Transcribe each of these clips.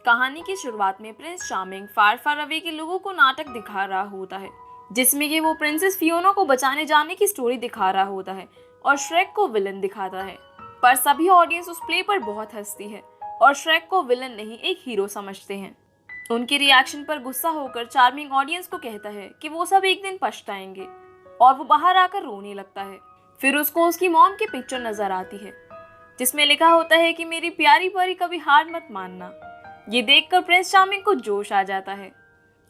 कहानी की शुरुआत में प्रिंस चार्मिंग फार फार अवे के लोगों को नाटक दिखा रहा होता है, जिसमें कि वो प्रिंसेस फियोना को बचाने जाने की स्टोरी दिखा रहा होता है और श्रेक को विलन दिखाता है। पर सभी ऑडियंस उस प्ले पर बहुत हंसती है और श्रेक को विलन नहीं एक हीरो समझते हैं। उनके रिएक्शन पर गुस्सा होकर चार्मिंग ऑडियंस को कहता है कि वो सब एक दिन पछताएंगे और वो बाहर आकर रोने लगता है। फिर उसको उसकी मॉम की पिक्चर नजर आती है, जिसमें लिखा होता है कि मेरी प्यारी परी कभी हार मत मानना। ये देखकर प्रिंस चार्मिंग को जोश आ जाता है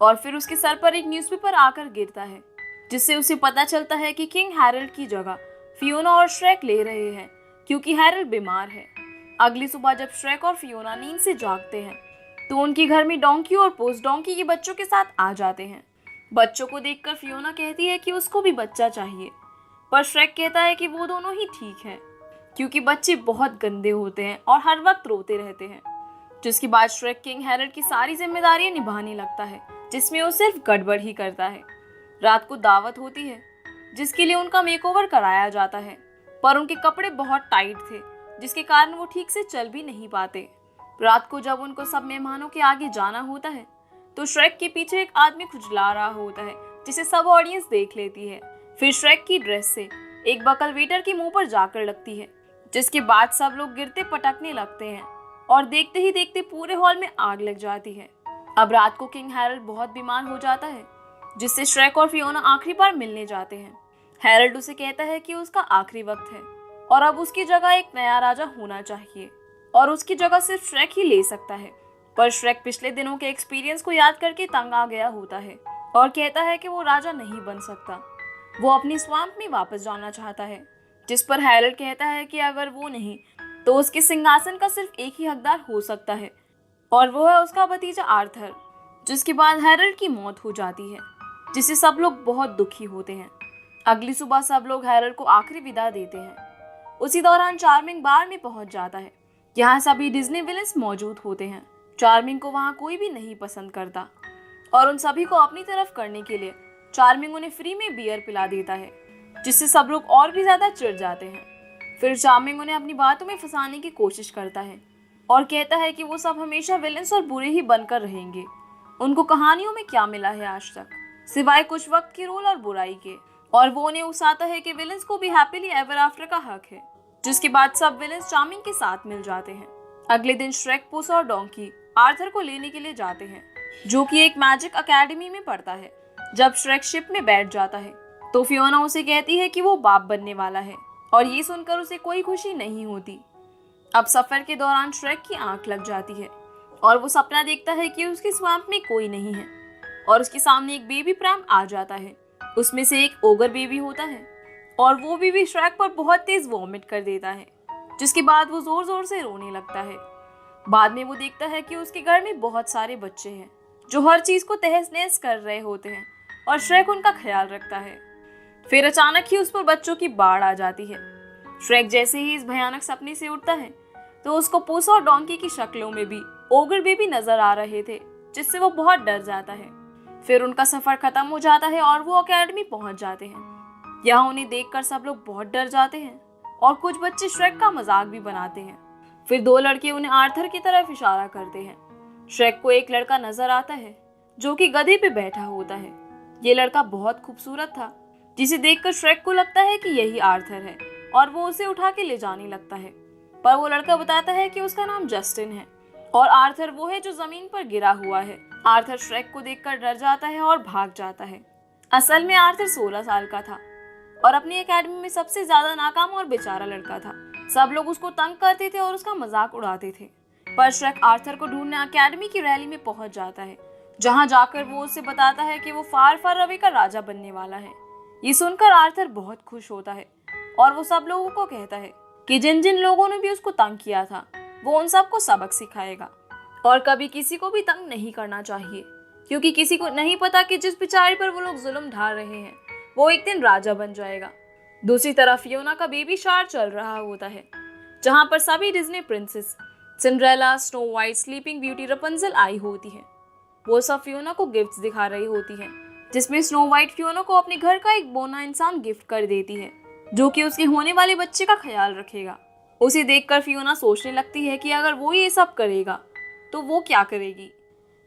और फिर उसके सर पर एक न्यूज़पेपर आकर गिरता है, जिससे उसे पता चलता है कि किंग हैरल्ड की जगह फियोना और श्रेक ले रहे हैं क्योंकि हैरल्ड बीमार है। अगली सुबह जब श्रेक और फियोना नींद से जागते हैं तो उनके घर में डोंकी और पोस्ट डोंकी के बच्चों के साथ आ जाते हैं। बच्चों को देखकर फियोना कहती है कि उसको भी बच्चा चाहिए, पर श्रेक कहता है कि वो दोनों ही ठीक हैं क्योंकि बच्चे बहुत गंदे होते हैं और हर वक्त रोते रहते हैं। जिसके बाद श्रेक किंग हैरल्ड की सारी जिम्मेदारियां निभाने लगता है, जिसमें वो सिर्फ गड़बड़ ही करता है। रात को दावत होती है जिसके लिए उनका मेकओवर कराया जाता है, पर उनके कपड़े बहुत टाइट थे जिसके कारण वो ठीक से चल भी नहीं पाते। रात को जब उनको सब मेहमानों के आगे जाना होता है तो श्रेक के पीछे एक आदमी खुजला रहा होता है, जिसे सब ऑडियंस देख लेती है। फिर श्रेक की ड्रेस से एक बकल वेटर के मुंह पर जाकर लगती है, जिसके बाद सब लोग गिरते पटकने लगते हैं और देखते ही देखते पूरे हॉल में आग लग जाती है। अब रात को किंग हैरल्ड बहुत बीमार हो जाता है, जिससे श्रेक और फियोना आखिरी बार मिलने जाते हैं। हैरल्ड उसे कहता है कि उसका आखिरी वक्त है और अब उसकी जगह एक नया राजा होना चाहिए और उसकी जगह सिर्फ श्रेक ही ले सकता है। पर श्रेक पिछले दिनों के एक्सपीरियंस को याद करके तंग आ गया होता है और कहता है कि वो राजा नहीं बन सकता, वो अपनी स्वाम्प में वापस जाना चाहता है। जिस पर हैरल्ड कहता है कि अगर वो नहीं तो उसके सिंहासन का सिर्फ एक ही हकदार हो सकता है और वो है उसका भतीजा आर्थर। जिसके बाद हैरल्ड की मौत हो जाती है, जिससे सब लोग बहुत दुखी होते हैं। अगली सुबह सब लोग हैरल्ड को आखिरी विदा देते हैं। उसी दौरान चार्मिंग बार में पहुंच जाता है। यहाँ सभी डिज्नी विलेंस मौजूद होते हैं। चार्मिंग को वहाँ कोई भी नहीं पसंद करता और उन सभी को अपनी तरफ करने के लिए चार्मिंग उन्हें फ्री में बियर पिला देता है, जिससे सब लोग और भी ज्यादा चिढ़ जाते हैं। फिर चार्मिंग उन्हें अपनी बातों में फंसाने की कोशिश करता है और कहता है कि वो सब हमेशा विलेंस और बुरे ही बनकर रहेंगे। उनको कहानियों में क्या मिला है आज तक सिवाय कुछ वक्त के रोल और बुराई के, और वो उन्हें उकसाता है कि विलेंस को भी हैप्पीली एवर आफ्टर का हक है। जिसके बाद सब विलेंस चार्मिंग के साथ मिल जाते हैं। अगले दिन श्रेक, पुस और डोंकी आर्थर को लेने के लिए जाते हैं, जो कि एक मैजिक अकेडमी में पढ़ता है। जब श्रेक शिप में बैठ जाता है तो फियोना उसे कहती है कि वो बाप बनने वाला है और ये सुनकर उसे कोई खुशी नहीं होती। अब सफर के दौरान श्रेक की आंख लग जाती है और वो सपना देखता है कि उसके स्वाम्प में कोई नहीं है और उसके सामने एक बेबी प्रैम आ जाता है। उसमें से एक ओगर बेबी होता है और वो बेबी श्रेक पर बहुत तेज वॉमिट कर देता है, जिसके बाद वो जोर जोर से रोने लगता है। बाद में वो देखता है कि उसके घर में बहुत सारे बच्चे हैं जो हर चीज को तहस नहस कर रहे होते हैं और श्रेक उनका ख्याल रखता है। फिर अचानक ही उस पर बच्चों की बाढ़ आ जाती है। श्रेक जैसे ही इस भयानक सपने से उठता है तो उसको पुस और डोंकी की शक्लों में भी ओगर बेबी नजर आ रहे थे, जिससे वो बहुत डर जाता है। फिर उनका सफर खत्म हो जाता है और वो अकेडमी पहुंच जाते हैं। यहाँ उन्हें देखकर सब लोग बहुत डर जाते हैं और कुछ बच्चे श्रेक का मजाक भी बनाते हैं। फिर दो लड़के उन्हें आर्थर की तरफ इशारा करते हैं। श्रेक को एक लड़का नजर आता है जो कि गधे पे बैठा होता है। ये लड़का बहुत खूबसूरत था, जिसे देखकर श्रेक को लगता है कि यही आर्थर है और वो उसे उठा के ले जाने लगता है। पर वो लड़का बताता है कि उसका नाम जस्टिन है और आर्थर वो है जो जमीन पर गिरा हुआ है। आर्थर श्रेक को देखकर डर जाता है और भाग जाता है। असल में आर्थर 16 साल का था और अपनी एकेडमी में सबसे ज्यादा नाकाम और बेचारा लड़का था। सब लोग उसको तंग करते थे और उसका मजाक उड़ाते थे। पर श्रेक आर्थर को ढूंढने अकेडमी की रैली में पहुंच जाता है, जहां जाकर वो उससे बताता है कि वो फार फार अवे का राजा बनने वाला है। ये सुनकर आर्थर बहुत खुश होता है और वो सब लोगों को कहता है कि जिन जिन लोगों ने भी उसको तंग किया था वो उन सबको सबक सिखाएगा और कभी किसी को भी तंग नहीं करना चाहिए, क्योंकि किसी को नहीं पता कि जिस बेचारे पर वो लोग जुल्म ढा रहे हैं वो एक दिन राजा बन जाएगा। दूसरी तरफ फियोना का बेबी शावर चल रहा होता है, जहां पर सभी Disney princess Cinderella, snow white, sleeping beauty, Rapunzel आई होती है। वो सब फियोना को गिफ्ट्स दिखा रही होती है, जिसमें स्नो वाइट फियोना को अपने घर का एक बोना इंसान गिफ्ट कर देती है, जो कि उसके होने वाले बच्चे का ख्याल रखेगा। उसे देखकर फियोना सोचने लगती है कि अगर वो ये सब करेगा तो वो क्या करेगी।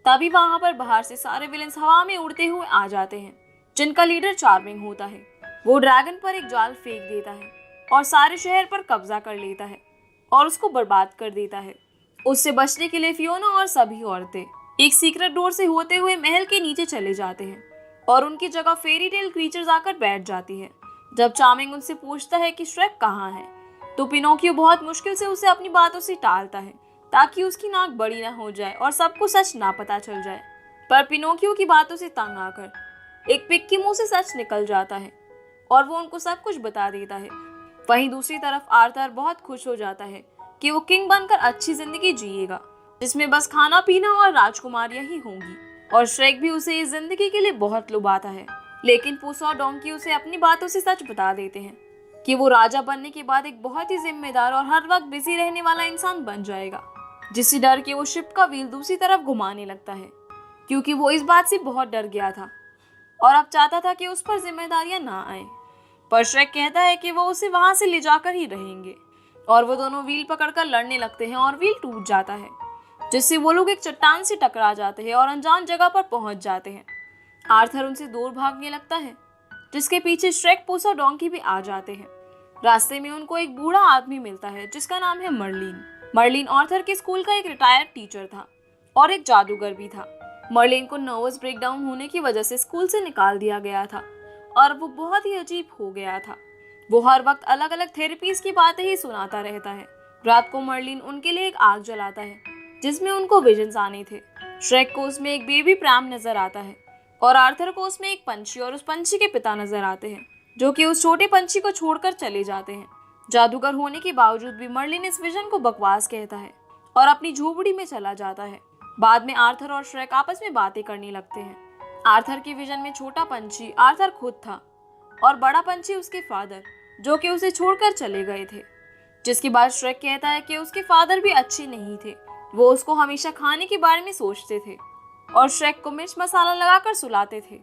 तभी वहां पर बाहर से सारे विलेंस हवा में उड़ते हुए आ जाते हैं, जिनका लीडर चार्मिंग होता है। वो ड्रैगन पर एक जाल फेंक देता है और सारे शहर पर कब्जा कर लेता है और उसको बर्बाद कर देता है। उससे बचने के लिए फियोना और सभी औरतें एक सीक्रेट डोर से होते हुए महल के नीचे चले जाते हैं और उनकी जगह फेरी टेल क्रीचर्स आकर बैठ जाती है। जब चार्मिंग उनसे पूछता है कि श्रेक कहाँ है, तो पिनोकियो बहुत मुश्किल से उसे अपनी बातों से टालता है ताकि उसकी नाक बड़ी ना हो जाए और सबको सच ना पता चल जाए। पर पिनोकियो की बातों से तंग आकर एक पिग के मुंह से सच निकल जाता है और वो उनको सब कुछ बता देता है। वहीं दूसरी तरफ आर्थर बहुत खुश हो जाता है कि वो किंग बनकर अच्छी जिंदगी जिएगा, जिसमें बस खाना पीना और राजकुमारियां ही होंगी। और श्रेक भी उसे इस जिंदगी के लिए बहुत लुभाता है, लेकिन पुस और डोंकी उसे अपनी बातों से सच बता देते हैं कि वो राजा बनने के बाद एक बहुत ही जिम्मेदार और हर वक्त बिजी रहने वाला इंसान बन जाएगा, जिससे डर के वो शिप का व्हील दूसरी तरफ घुमाने लगता है, क्योंकि वो इस बात से बहुत डर गया था और अब चाहता था कि उस पर जिम्मेदारियां ना आए। पर श्रेक कहता है कि वो उसे वहां से ले जाकर ही रहेंगे और वो दोनों व्हील पकड़कर लड़ने लगते हैं और व्हील टूट जाता है, जिससे वो लोग एक चट्टान से टकरा जाते हैं और अनजान जगह पर पहुंच जाते हैं। आर्थर उनसे दूर भागने लगता है, जिसके पीछे श्रेक, पुस और डोंकी भी आ जाते हैं। रास्ते में उनको एक बूढ़ा आदमी मिलता है जिसका नाम है मर्लिन। मर्लिन आर्थर के स्कूल का एक रिटायर्ड टीचर था और एक जादूगर भी था। मर्लिन को नर्वस ब्रेकडाउन होने की वजह से स्कूल से निकाल दिया गया था और वो बहुत ही अजीब हो गया था। वो हर वक्त अलग अलग थेरेपीज की बातें ही सुनाता रहता है। रात को मर्लिन उनके लिए एक आग जलाता है जिसमें उनको विजन्स आने थे। श्रेक को उसमें एक बेबी प्रैम नजर आता है और आर्थर को उसमें एक पंछी और उस पंछी के पिता नजर आते हैं, जो कि उस छोटे पंछी को छोड़कर चले जाते हैं। जादूगर होने के बावजूद भी मर्लिन इस विजन को बकवास कहता है और अपनी झोपड़ी में चला जाता है। बाद में आर्थर और श्रेक आपस में बातें करने लगते हैं। आर्थर के विजन में छोटा पंछी आर्थर खुद था और बड़ा पंछी उसके फादर, जो कि उसे छोड़कर चले गए थे। जिसके बाद श्रेक कहता है कि उसके फादर भी अच्छे नहीं थे, वो उसको हमेशा खाने के बारे में सोचते थे और श्रेक को मिर्च मसाला लगाकर सुलाते थे।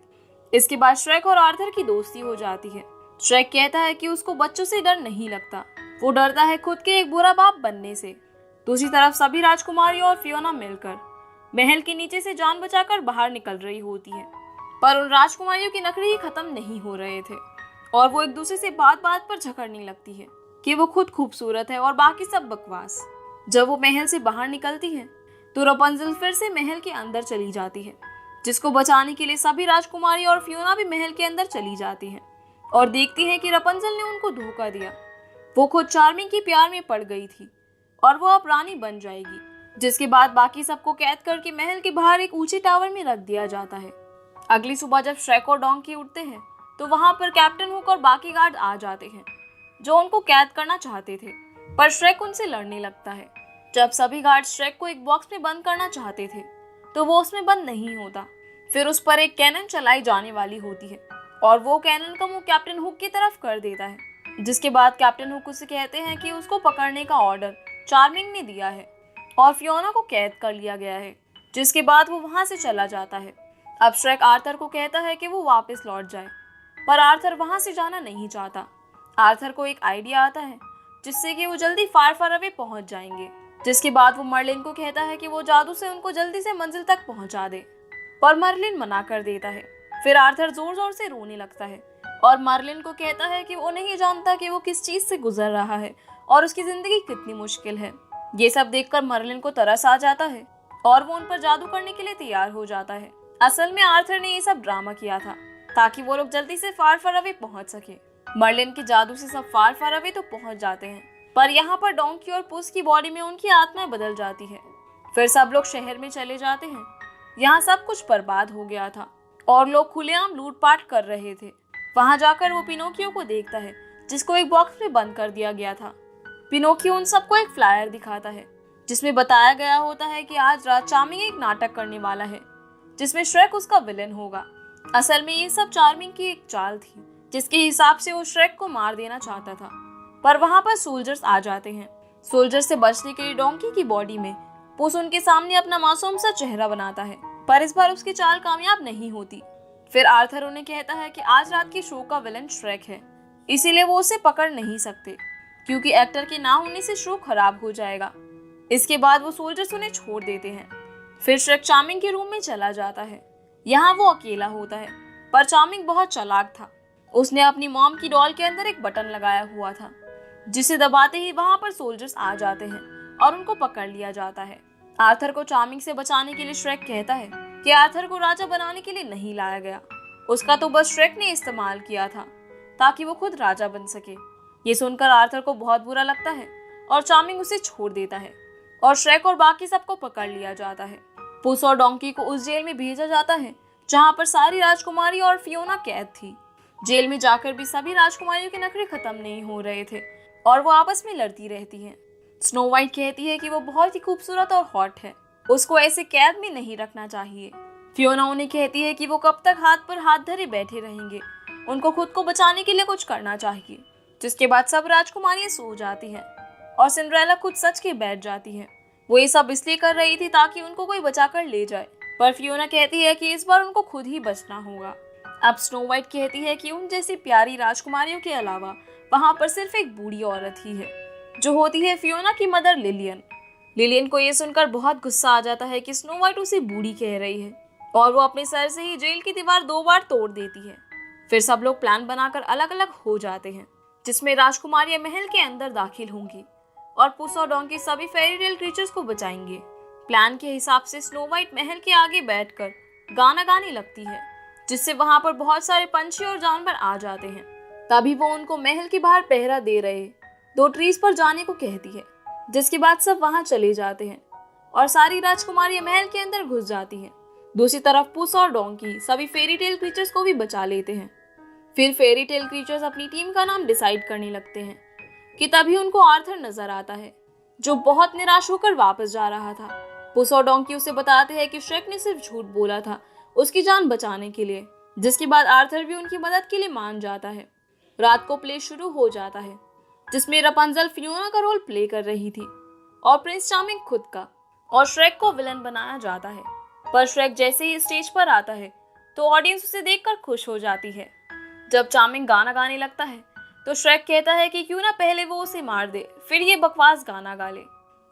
इसके बाद श्रेक और आर्थर की दोस्ती हो जाती है। श्रेक कहता है कि उसको बच्चों से डर नहीं लगता, वो डरता है खुद के एक बुरा बाप बनने से। दूसरी तरफ सभी राजकुमारी और फियोना मिलकर महल के नीचे से जान बचाकर बाहर निकल रही होती है, पर उन राजकुमारियों की नखरे ही खत्म नहीं हो रहे थे और वो एक दूसरे से बात बात पर झगड़ने लगती है कि वो खुद खूबसूरत है और बाकी सब बकवास। जब वो महल से बाहर निकलती है तो रपुंज़ल फिर से महल के अंदर चली जाती है, जिसको बचाने के लिए सभी राजकुमारी और फियोना भी महल के अंदर चली जाती हैं और देखती है कि रपुंज़ल ने उनको धोखा दिया। वो खुद चार्मिंग के प्यार में पड़ गई थी और वो अब रानी बन जाएगी। जिसके बाद बाकी सबको कैद करके महल के बाहर एक ऊंचे टावर में रख दिया जाता है। अगली सुबह जब श्रेक और डोंकी उठते हैं तो वहां पर कैप्टन हुक और बाकी गार्ड आ जाते हैं, जो उनको कैद करना चाहते थे, पर श्रेक उनसे लड़ने लगता है। जब सभी गार्ड श्रेक को एक बॉक्स में बंद करना चाहते थे तो वो उसमें बंद नहीं होता। फिर उस पर एक कैनन चलाई जाने वाली होती है और वो कैनन का मुंह कैप्टन हुक की तरफ कर देता है। जिसके बाद कैप्टन हुक उसे कहते हैं कि उसको पकड़ने का ऑर्डर चार्मिंग ने दिया है और फियोना को कैद कर लिया गया है। जिसके बाद वो वहां से चला जाता है। अब श्रेक आर्थर को कहता है कि वो वापस लौट जाए, पर आर्थर वहां से जाना नहीं चाहता। आर्थर को एक आइडिया आता है जिससे कि वो जल्दी फार फार अवे पहुंच जाएंगे। जिसके बाद वो मर्लिन को कहता है कि वो जादू से उनको जल्दी से मंजिल तक पहुंचा दे, पर मर्लिन मना कर देता है। फिर आर्थर जोर जोर से रोने लगता है और मर्लिन को कहता है कि वो नहीं जानता कि वो किस चीज से गुजर रहा है और उसकी जिंदगी कितनी मुश्किल है। ये सब देखकर मर्लिन को तरस आ जाता है और वो उन पर जादू करने के लिए तैयार हो जाता है। असल में आर्थर ने ये सब ड्रामा किया था ताकि वो लोग जल्दी से फार फार अवे पहुंच सके। मर्लिन के जादू से सब फार फार अवे तो पहुंच जाते हैं, पर यहाँ पर डोंकी और पुस की बॉडी में उनकी आत्माएं बदल जाती है। फिर सब लोग शहर में चले जाते हैं। यहाँ सब कुछ बर्बाद हो गया था और लोग खुलेआम लूटपाट कर रहे थे। वहां जाकर वो पिनोकियो को देखता है, जिसको एक बॉक्स में बंद कर दिया गया था। पिनोकियो उन सबको एक फ्लायर दिखाता है जिसमें बताया गया होता है कि आज रात चार्मिंग एक नाटक करने वाला है जिसमें श्रेक उसका विलेन होगा। असल में ये सब चार्मिंग की एक चाल थी, जिसके हिसाब से वो श्रेक को मार देना चाहता था, पर वहां पर सोल्जर्स आ जाते हैं। सोल्जर्स से बचने के लिए डोंकी की बॉडी में पुस उनके सामने अपना मासूम सा चेहरा बनाता है, पर इस बार उसकी चाल कामयाब नहीं होती। फिर आर्थर उन्हें कहता है कि आज रात के शो का विलेन श्रेक है, इसीलिए वो उसे पकड़ नहीं सकते, क्योंकि एक्टर के ना होने से शो खराब हो जाएगा। इसके बाद वो सोल्जर्स उन्हें छोड़ देते हैं। फिर श्रेक चार्मिंग के रूम में चला जाता है। यहाँ वो अकेला होता है, पर चार्मिंग बहुत चालाक था। उसने अपनी मॉम की डॉल के अंदर एक बटन लगाया हुआ था, जिसे दबाते ही वहां पर सोल्जर्स आ जाते हैं और उनको पकड़ लिया जाता है। आर्थर को चार्मिंग से बचाने के लिए श्रेक कहता है कि आर्थर को राजा बनाने के लिए नहीं लाया गया, उसका तो बस श्रेक ने इस्तेमाल किया था ताकि वो खुद राजा बन सके। ये सुनकर आर्थर को बहुत बुरा लगता है और चार्मिंग उसे छोड़ देता है और श्रेक और बाकी सबको पकड़ लिया जाता है। पुस और डोंकी को उस जेल में भेजा जाता है जहाँ पर सारी राजकुमारी और फियोना कैद थी। जेल में जाकर भी सभी राजकुमारियों के नखरे खत्म नहीं हो रहे थे और वो आपस में लड़ती रहती हैं। स्नो वाइट कहती है कि वो बहुत ही खूबसूरत और हॉट है, उसको ऐसे कैद में नहीं रखना चाहिए। फियोना उन्हें कहती है कि वो कब तक हाथ पर हाथ धरे बैठे रहेंगे, उनको खुद को बचाने के लिए कुछ करना चाहिए। जिसके बाद सब राजकुमारियां सो जाती हैं और सिंड्रेला खुद सच के बैठ जाती है। वो ये सब इसलिए कर रही थी ताकि उनको कोई बचाकर ले जाए, पर फियोना कहती है कि इस बार उनको खुद ही बचना होगा। अब स्नो वाइट कहती है कि उन जैसी प्यारी राजकुमारियों के अलावा वहां पर सिर्फ एक बूढ़ी औरत ही है, जो होती है फियोना की मदर लिलियन। लिलियन को ये सुनकर बहुत गुस्सा आ जाता है कि स्नो वाइट उसे बूढ़ी कह रही है और वो अपने सर से ही जेल की दीवार 2 बार तोड़ देती है। फिर सब लोग प्लान बनाकर अलग अलग हो जाते हैं, जिसमें राजकुमारियां महल के अंदर दाखिल होंगी और पुस और डोंकी सभी फेरी टेल क्रीचर्स को बचाएंगे। प्लान के हिसाब से स्नो वाइट महल के आगे बैठकर गाना गाने लगती है, जिससे वहां पर बहुत सारे पंछी और जानवर आ जाते हैं। तभी वो उनको महल के बाहर पहरा दे रहे 2 ट्रीज पर जाने को कहती है, जिसके बाद सब वहां चले जाते हैं और सारी राजकुमारियां महल के अंदर घुस जाती हैं। दूसरी तरफ पुस और डोंकी सभी फेरी टेल क्रीचर्स को भी बचा लेते हैं। फिर फेरी टेल क्रीचर्स अपनी टीम का नाम डिसाइड करने लगते हैं कि तभी उनको आर्थर नजर आता है, जो बहुत निराश होकर वापस जा रहा था। पुस और डोंकी उसे बताते हैं कि श्रेक ने सिर्फ झूठ बोला था उसकी जान बचाने के लिए, जिसके बाद आर्थर भी उनकी मदद के लिए मान जाता है। रात को प्ले शुरू हो जाता है, जिसमें रपंजल फियोना का रोल प्ले कर रही थी और प्रिंस चार्मिंग खुद का, और श्रेक को विलन बनाया जाता है। पर श्रेक जैसे ही स्टेज पर आता है तो ऑडियंस उसे देखकर खुश हो जाती है। जब चार्मिंग गाना गाने लगता है तो श्रेक कहता है कि क्यों ना पहले वो उसे मार दे, फिर ये बकवास गाना गा ले,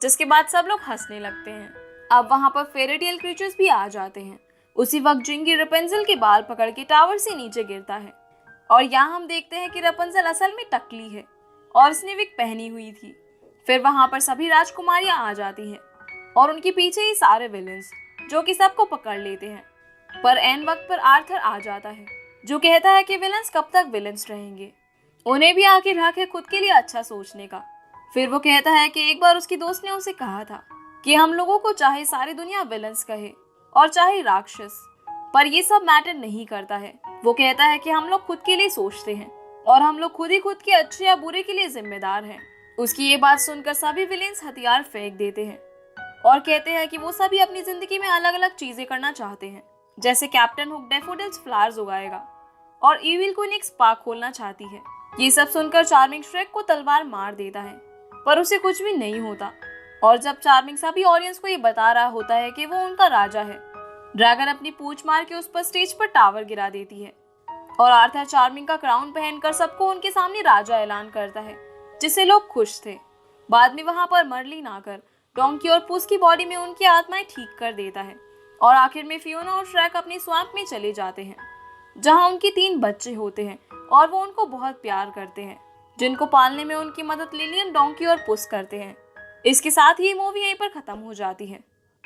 जिसके बाद सब लोग हंसने लगते हैं। अब वहां पर फेरी टेल क्रीचर्स भी आ जाते हैं। उसी वक्त जिंगी रपेंजल के बाल पकड़ के टावर से नीचे गिरता है और यहाँ हम देखते हैं कि रपेंजल असल में टकली है और इसने विग पहनी हुई थी। फिर वहां पर सभी राजकुमारियां आ जाती हैं और उनके पीछे ही सारे विलेंस, जो कि सबको पकड़ लेते हैं। पर एन वक्त पर आर्थर आ जाता है, जो कहता है कि विलेंस कब तक विलेंस रहेंगे, उन्हें भी आखिर हक है खुद के लिए अच्छा सोचने का। फिर वो कहता है कि एक बार उसकी दोस्त ने उसे कहा था कि हम लोगों को चाहे सारी दुनिया विलेंस कहे और चाहे राक्षस, पर ये सब मैटर नहीं करता है। वो कहता है कि हम लोग खुद के लिए सोचते हैं और हम लोग खुद ही खुद के अच्छे या बुरे के लिए जिम्मेदार हैं। उसकी ये बात सुनकर सभी विलेंस हथियार फेंक देते हैं और कहते हैं कि वो सभी अपनी जिंदगी में अलग अलग चीजें करना चाहते हैं, जैसे कैप्टन हुक डैफोडिल्स फ्लावर्स उगाएगा और ईविल क्वीन एक स्पा खोलना चाहती है। ये सब सुनकर चार्मिंग श्रेक को तलवार मार देता है, पर उसे कुछ भी नहीं होता। और जब चार्मिंग सभी ऑडियंस को ये बता रहा होता है कि वो उनका राजा है, ड्रैगन अपनी पूंछ मार के उस पर स्टेज पर टावर गिरा देती है और आर्थर चार्मिंग का क्राउन पहनकर सबको उनके सामने राजा ऐलान करता है, जिससे लोग खुश थे। बाद में वहां पर मरलिन आकर डोंकी और पुस की बॉडी में उनकी आत्माएं ठीक कर देता है और आखिर में फियोना और श्रेक अपनी स्वाम्प में चले जाते हैं, जहां उनके 3 बच्चे होते हैं और वो उनको बहुत प्यार करते हैं, जिनको पालने में उनकी मदद लिलियन, डोंकी और पुस करते हैं। इसके साथ ही ये मूवी यहीं पर खत्म हो जाती है।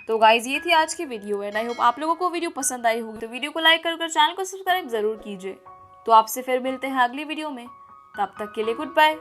तो गाइज ये थी आज की वीडियो एंड आई होप आप लोगों को वीडियो पसंद आई होगी। तो वीडियो को लाइक कर चैनल को सब्सक्राइब जरूर कीजिए। तो आपसे फिर मिलते हैं अगली वीडियो में, तब तक के लिए गुड बाय।